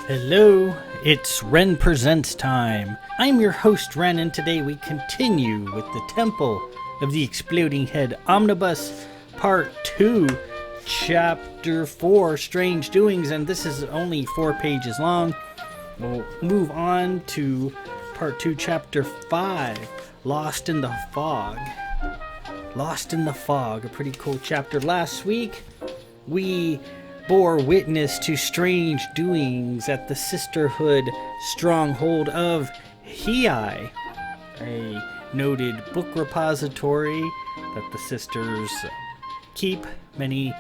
Hello, it's Ren Presents time. I'm your host Ren, and today we continue with the Temple of the Exploding Head Omnibus, Part 2, Chapter 4, Strange Doings, and this is only 4 pages long. We'll move on to Part 2, Chapter 5, Lost in the Fog. Lost in the Fog, a pretty cool chapter. Last week, we bore witness to strange doings at the Sisterhood stronghold of Hiai, a noted book repository that the sisters keep many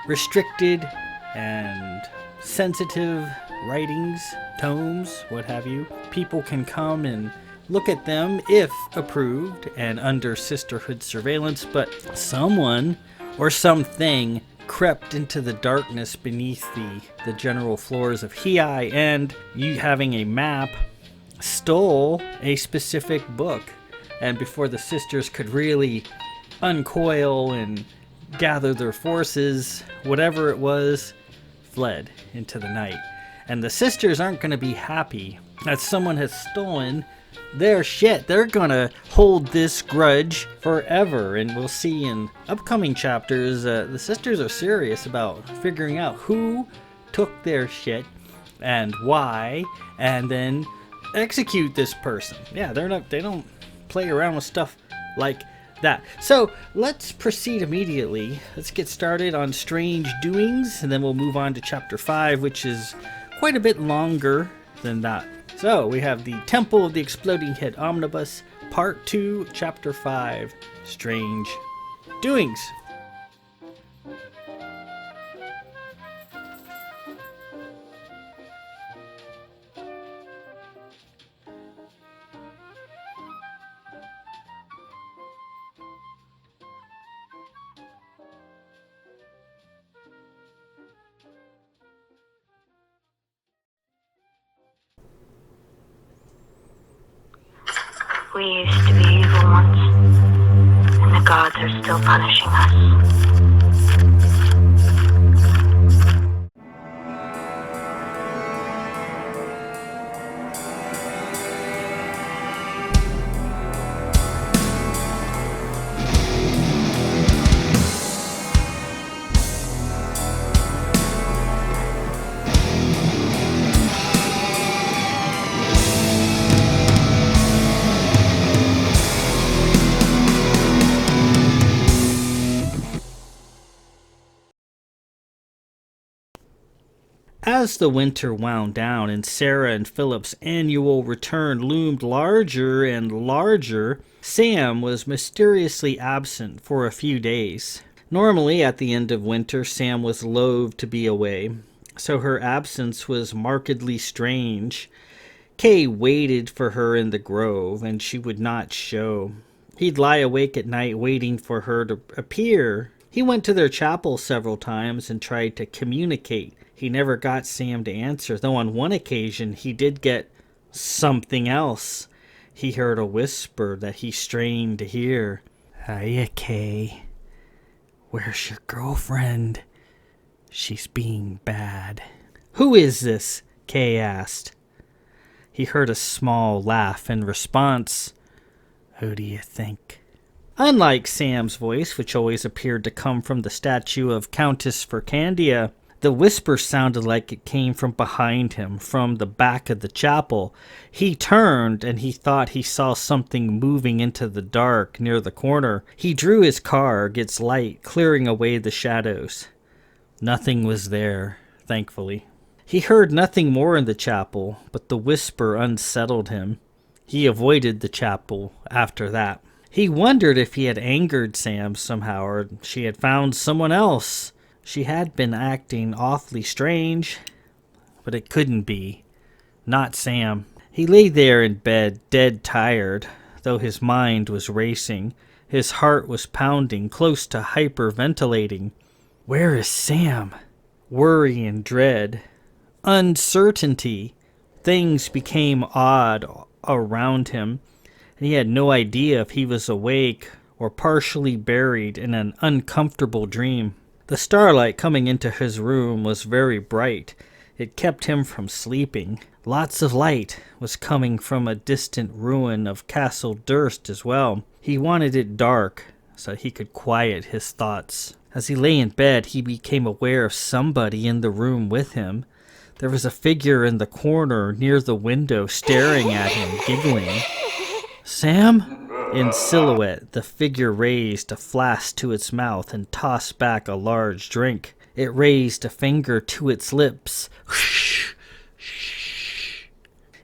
restricted and sensitive writings, tomes, what have you. People can come and look at them if approved and under Sisterhood surveillance, but someone or something crept into the darkness beneath the general floors of Hiai, and you having a map stole a specific book. And before the sisters could really uncoil and gather their forces, whatever it was fled into the night. And the sisters aren't going to be happy that someone has stolen their shit. They're gonna hold this grudge forever, and we'll see in upcoming chapters the sisters are serious about figuring out who took their shit and why, and then execute this person. Yeah, they don't play around with stuff like that. So let's proceed immediately. Let's get started on Strange Doings, and then we'll move on to chapter 5, which is quite a bit longer than that. So, we have the Temple of the Exploding Head Omnibus, Part 2, Chapter 5, Strange Doings. We used to be evil once, and the gods are still punishing us. As the winter wound down and Sarah and Philip's annual return loomed larger and larger, Sam was mysteriously absent for a few days. Normally, at the end of winter, Sam was loath to be away, so her absence was markedly strange. Kay waited for her in the grove, and she would not show. He'd lie awake at night waiting for her to appear. He went to their chapel several times and tried to communicate. He never got Sam to answer, though on one occasion he did get something else. He heard a whisper that he strained to hear. "Hiya, Kay. Where's your girlfriend? She's being bad." "Who is this?" Kay asked. He heard a small laugh in response. "Who do you think?" Unlike Sam's voice, which always appeared to come from the statue of Countess Furcandia, the whisper sounded like it came from behind him, from the back of the chapel. He turned, and he thought he saw something moving into the dark near the corner. He drew his card, its light clearing away the shadows. Nothing was there, thankfully. He heard nothing more in the chapel, but the whisper unsettled him. He avoided the chapel after that. He wondered if he had angered Sam somehow, or she had found someone else. She had been acting awfully strange, but it couldn't be. Not Sam. He lay there in bed, dead tired, though his mind was racing. His heart was pounding, close to hyperventilating. Where is Sam? Worry and dread. Uncertainty. Things became odd around him, and he had no idea if he was awake or partially buried in an uncomfortable dream. The starlight coming into his room was very bright. It kept him from sleeping. Lots of light was coming from a distant ruin of Castle Durst as well. He wanted it dark so he could quiet his thoughts. As he lay in bed, he became aware of somebody in the room with him. There was a figure in the corner near the window staring at him, giggling. "Sam?" In silhouette, the figure raised a flask to its mouth and tossed back a large drink. It raised a finger to its lips.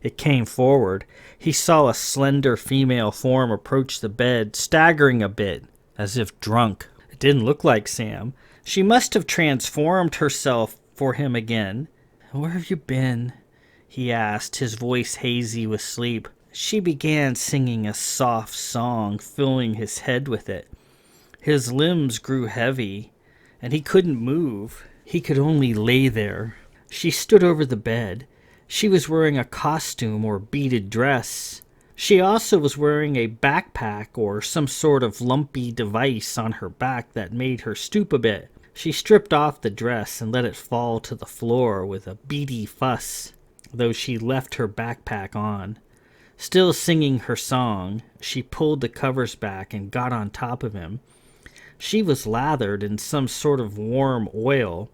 It came forward. He saw a slender female form approach the bed, staggering a bit, as if drunk. It didn't look like Sam. She must have transformed herself for him again. "Where have you been?" he asked, his voice hazy with sleep. She began singing a soft song, filling his head with it. His limbs grew heavy, and he couldn't move. He could only lay there. She stood over the bed. She was wearing a costume or beaded dress. She also was wearing a backpack or some sort of lumpy device on her back that made her stoop a bit. She stripped off the dress and let it fall to the floor with a beady fuss, though she left her backpack on. Still singing her song, she pulled the covers back and got on top of him. She was lathered in some sort of warm oil.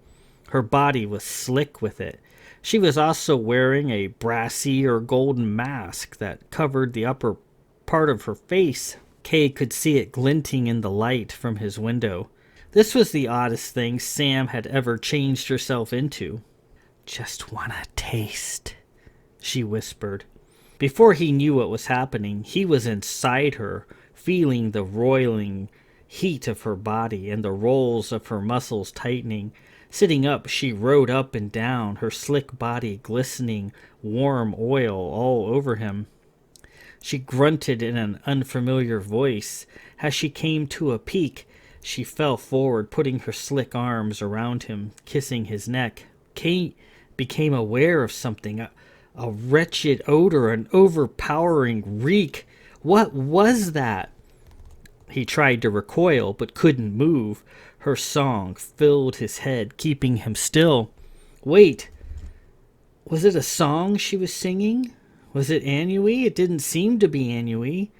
Her body was slick with it. She was also wearing a brassy or golden mask that covered the upper part of her face. Kay could see it glinting in the light from his window. This was the oddest thing Sam had ever changed herself into. "Just wanna taste," she whispered. Before he knew what was happening, he was inside her, feeling the roiling heat of her body and the rolls of her muscles tightening. Sitting up, she rode up and down, her slick body glistening warm oil all over him. She grunted in an unfamiliar voice. As she came to a peak, she fell forward, putting her slick arms around him, kissing his neck. Kate became aware of something, a wretched odor, an overpowering reek. What was that? He tried to recoil, but couldn't move. Her song filled his head, keeping him still. Wait, was it a song she was singing? Was it ennui? It didn't seem to be ennui.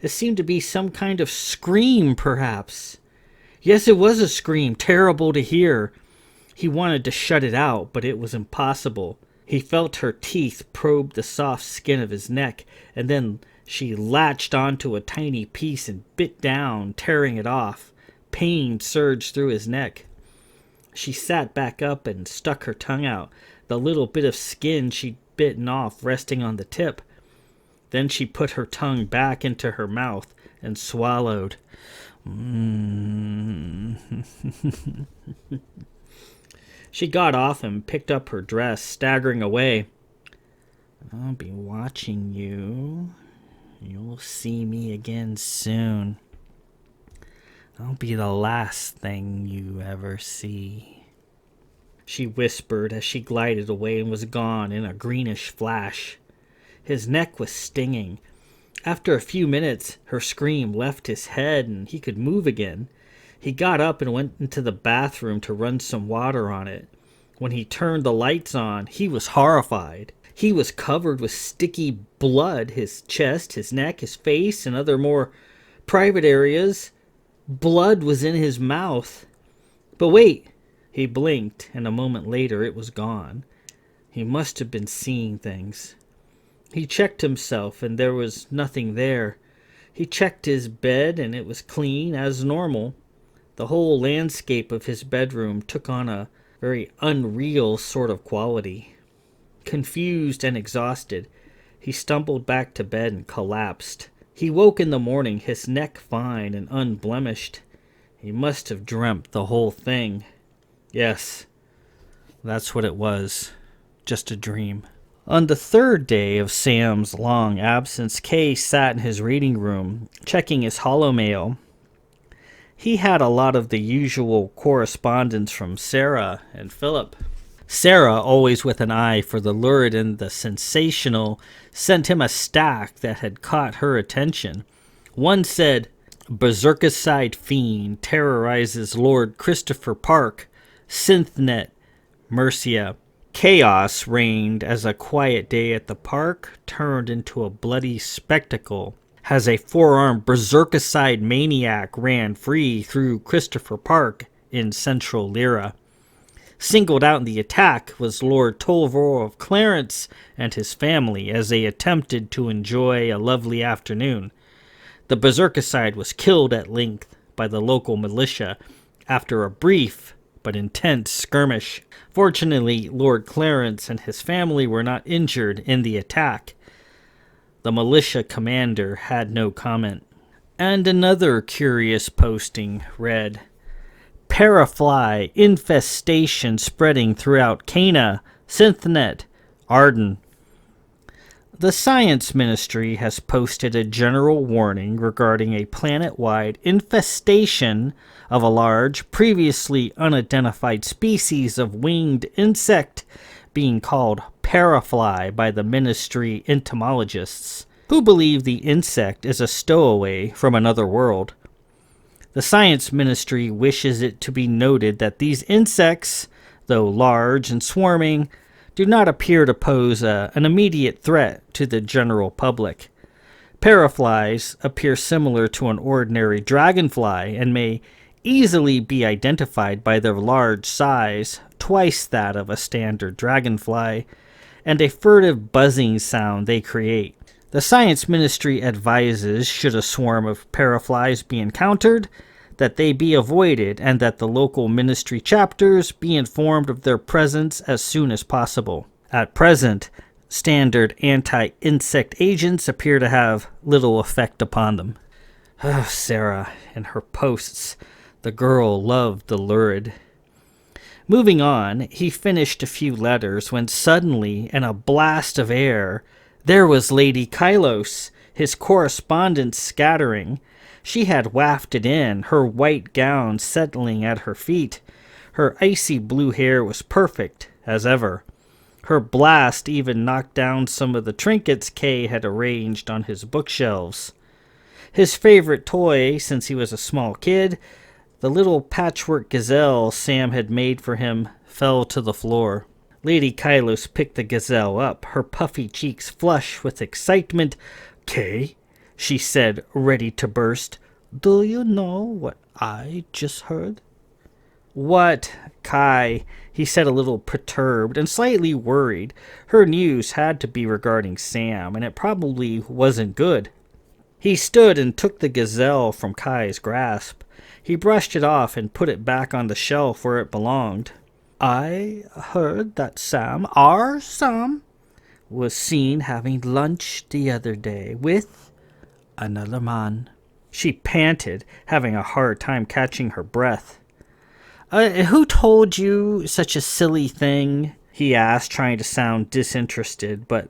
It seemed to be some kind of scream, perhaps. Yes, it was a scream, terrible to hear. He wanted to shut it out, but it was impossible. He felt her teeth probe the soft skin of his neck, and then she latched onto a tiny piece and bit down, tearing it off. Pain surged through his neck. She sat back up and stuck her tongue out, the little bit of skin she'd bitten off resting on the tip. Then she put her tongue back into her mouth and swallowed. She got off and picked up her dress, staggering away. "I'll be watching you. You'll see me again soon. I'll be the last thing you ever see," she whispered as she glided away and was gone in a greenish flash. His neck was stinging. After a few minutes, her scream left his head and he could move again. He got up and went into the bathroom to run some water on it. When he turned the lights on, he was horrified. He was covered with sticky blood, his chest, his neck, his face, and other more private areas. Blood was in his mouth. But wait, he blinked, and a moment later it was gone. He must have been seeing things. He checked himself, and there was nothing there. He checked his bed, and it was clean, as normal. The whole landscape of his bedroom took on a very unreal sort of quality. Confused and exhausted, he stumbled back to bed and collapsed. He woke in the morning, his neck fine and unblemished. He must have dreamt the whole thing. Yes, that's what it was. Just a dream. On the third day of Sam's long absence, Kay sat in his reading room, checking his holomail. He had a lot of the usual correspondence from Sarah and Philip. Sarah, always with an eye for the lurid and the sensational, sent him a stack that had caught her attention. One said, "Berserkicide fiend terrorizes Lord Christopher Park, Synthnet, Mercia." Chaos reigned as a quiet day at the park turned into a bloody spectacle as a four-armed berserkicide maniac ran free through Christopher Park in central Lyra. Singled out in the attack was Lord Tolvor of Clarence and his family as they attempted to enjoy a lovely afternoon. The berserkicide was killed at length by the local militia after a brief but intense skirmish. Fortunately, Lord Clarence and his family were not injured in the attack. The militia commander had no comment. And another curious posting read, Parafly infestation spreading throughout Cana, Synthnet, Arden. The Science Ministry has posted a general warning regarding a planet-wide infestation of a large, previously unidentified species of winged insect being called parafly by the ministry entomologists, who believe the insect is a stowaway from another world. The Science Ministry wishes it to be noted that these insects, though large and swarming, do not appear to pose an immediate threat to the general public. Paraflies appear similar to an ordinary dragonfly and may easily be identified by their large size, twice that of a standard dragonfly, and a furtive buzzing sound they create. The Science Ministry advises, should a swarm of paraflies be encountered, that they be avoided and that the local ministry chapters be informed of their presence as soon as possible. At present, standard anti-insect agents appear to have little effect upon them. Oh, Sarah and her posts. The girl loved the lurid. Moving on, he finished a few letters when suddenly, in a blast of air, there was Lady Kylos, his correspondence scattering. She had wafted in, her white gown settling at her feet. Her icy blue hair was perfect, as ever. Her blast even knocked down some of the trinkets Kay had arranged on his bookshelves. His favorite toy, since he was a small kid, the little patchwork gazelle Sam had made for him, fell to the floor. Lady Kylos picked the gazelle up, her puffy cheeks flush with excitement. "Kay," she said, ready to burst, "do you know what I just heard?" "What, Kai?" he said, a little perturbed and slightly worried. Her news had to be regarding Sam, and it probably wasn't good. He stood and took the gazelle from Kai's grasp. He brushed it off and put it back on the shelf where it belonged. "I heard that Sam, our Sam, was seen having lunch the other day with another man." She panted, having a hard time catching her breath. Who told you such a silly thing?" he asked, trying to sound disinterested, but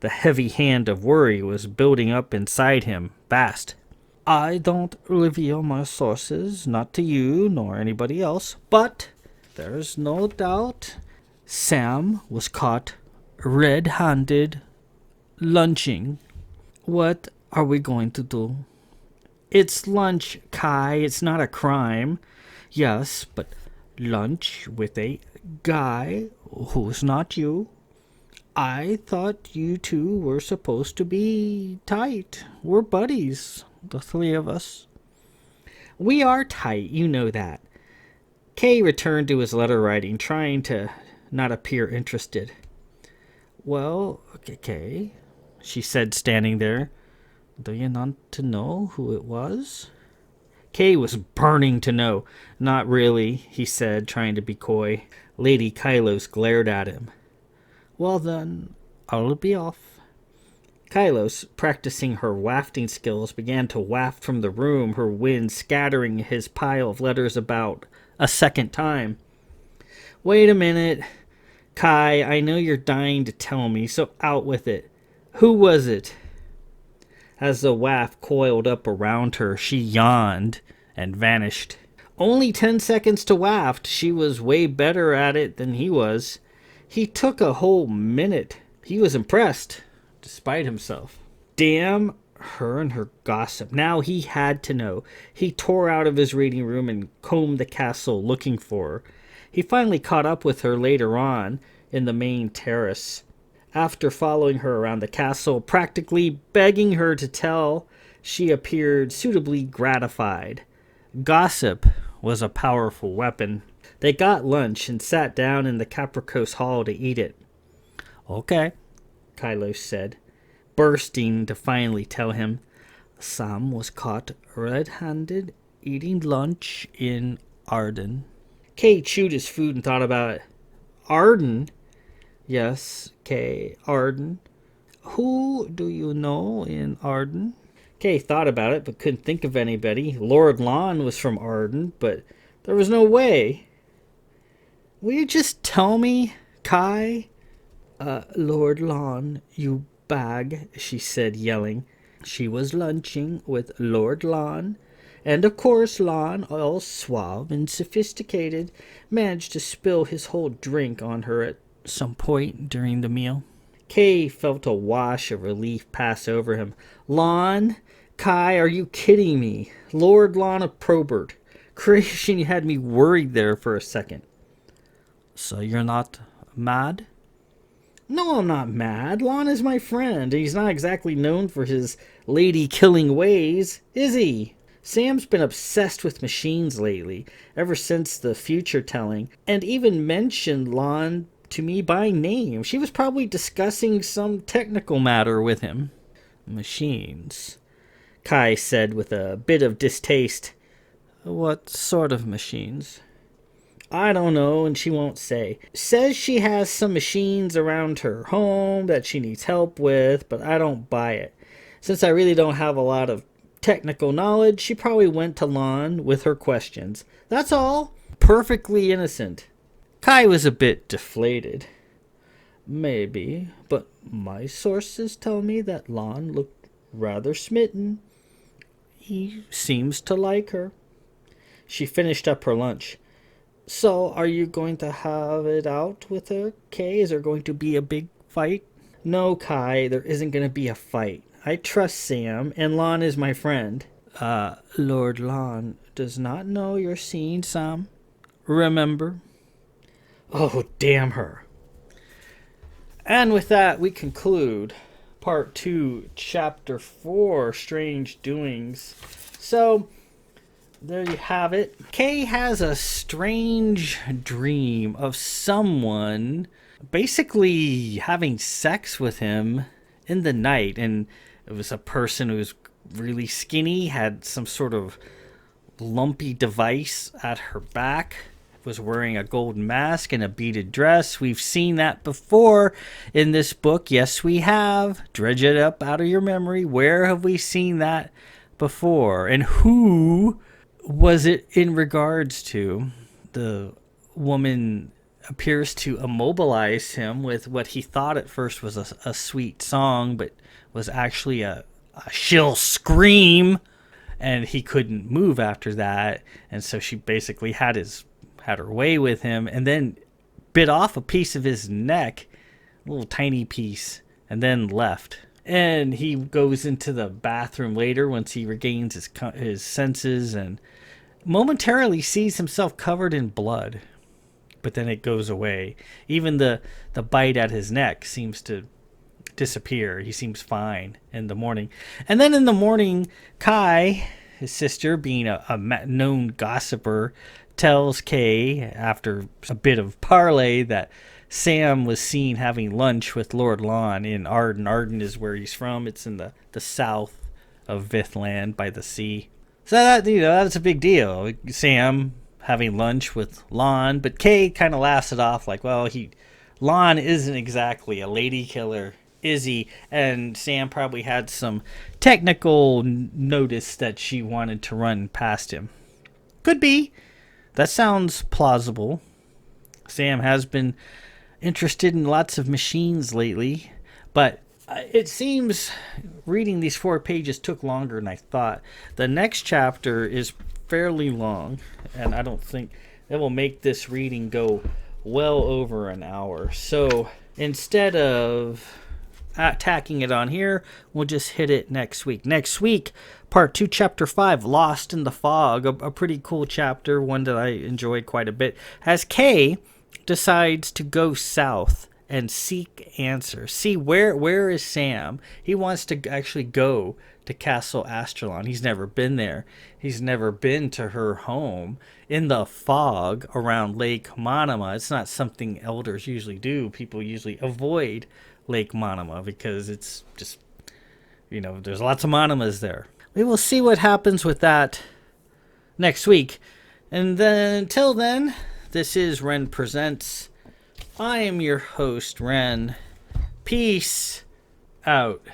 the heavy hand of worry was building up inside him fast. "I don't reveal my sources, not to you nor anybody else, but there's no doubt Sam was caught red-handed lunching. What are we going to do?" "It's lunch, Kai. It's not a crime." "Yes, but lunch with a guy who's not you. I thought you two were supposed to be tight. We're buddies, the three of us." "We are tight, you know that." Kay returned to his letter writing, trying to not appear interested. "Well, okay," she said, standing there. "Do you want to know who it was?" Kay was burning to know. "Not really," he said, trying to be coy. Lady Kylos glared at him. "Well then, I'll be off." Kylos, practicing her wafting skills, began to waft from the room, her wind scattering his pile of letters about a second time. "Wait a minute. Kai, I know you're dying to tell me, so out with it. Who was it?" As the waft coiled up around her, she yawned and vanished. Only 10 seconds to waft. She was way better at it than he was. He took a whole minute. He was impressed, despite himself. Damn her and her gossip. Now he had to know. He tore out of his reading room and combed the castle looking for her. He finally caught up with her later on. in the main terrace. After following her around the castle, practically begging her to tell, she appeared suitably gratified. Gossip was a powerful weapon. They got lunch and sat down in the Capricos hall to eat it. "Okay," Kylos said, bursting to finally tell him. "Sam was caught red-handed eating lunch in Arden." Kay chewed his food and thought about it. "Arden?" "Yes, Kay, Arden. Who do you know in Arden?" Kay thought about it, but couldn't think of anybody. Lord Lon was from Arden, but there was no way. "Will you just tell me, Kai?" Lord Lon, you bag," she said, yelling. She was lunching with Lord Lon, and of course Lon, all suave and sophisticated, managed to spill his whole drink on her at some point during the meal. Kay felt a wash of relief pass over him. "Lon? Kai, are you kidding me? Lord Lon of Probert. Creation, you had me worried there for a second." "So you're not mad?" "No, I'm not mad. Lon is my friend, and he's not exactly known for his lady-killing ways, is he? Sam's been obsessed with machines lately, ever since the future-telling, and even mentioned Lon to me by name. She was probably discussing some technical matter with him." "Machines," Kai said with a bit of distaste. "What sort of machines?" "I don't know, and she won't say. Says she has some machines around her home that she needs help with, but I don't buy it. Since I really don't have a lot of technical knowledge, she probably went to Lon with her questions. That's all. Perfectly innocent." Kai was a bit deflated. "Maybe, but my sources tell me that Lon looked rather smitten. He seems to like her." She finished up her lunch. "So, are you going to have it out with her, Kay? Is there going to be a big fight?" "No, Kai, there isn't going to be a fight. I trust Sam, and Lon is my friend." Lord Lon does not know you're seeing Sam. Remember?" "Oh, damn her." And with that, we conclude Part 2, Chapter 4, Strange Doings. So, there you have it. Kay has a strange dream of someone basically having sex with him in the night. And it was a person who was really skinny, had some sort of lumpy device at her back, was wearing a golden mask and a beaded dress. We've seen that before in this book. Yes, we have. Dredge it up out of your memory. Where have we seen that before? And who was it in regards to? The woman appears to immobilize him with what he thought at first was a sweet song, but was actually a shrill scream, and he couldn't move after that. And so she basically had her way with him, and then bit off a piece of his neck, a little tiny piece, and then left. And he goes into the bathroom later once he regains his senses and momentarily sees himself covered in blood. But then it goes away. Even the bite at his neck seems to disappear. He seems fine in the morning. And then in the morning, Kai, his sister, being a known gossiper, tells Kay, after a bit of parley, that Sam was seen having lunch with Lord Lon in Arden. Arden is where he's from. It's in the south of Vithland by the sea. So that's a big deal. Sam having lunch with Lon, but Kay kind of laughs it off like, well, Lon isn't exactly a lady killer, is he? And Sam probably had some technical notice that she wanted to run past him. Could be. That sounds plausible. Sam has been interested in lots of machines lately, but it seems reading these 4 pages took longer than I thought. The next chapter is fairly long, and I don't think that will make this reading go well over an hour. So instead of tacking it on here, we'll just hit it next week. Next week, Part 2, Chapter 5, Lost in the Fog, a pretty cool chapter, one that I enjoyed quite a bit, has Kay decides to go south and seek answers. See, where is Sam? He wants to actually go to Castle Astralon. He's never been there. He's never been to her home in the fog around Lake Monema. It's not something elders usually do. People usually avoid Lake Monema because it's just, there's lots of Monemas there. We will see what happens with that next week. And then until then, this is Ren Presents. I am your host, Ren. Peace out.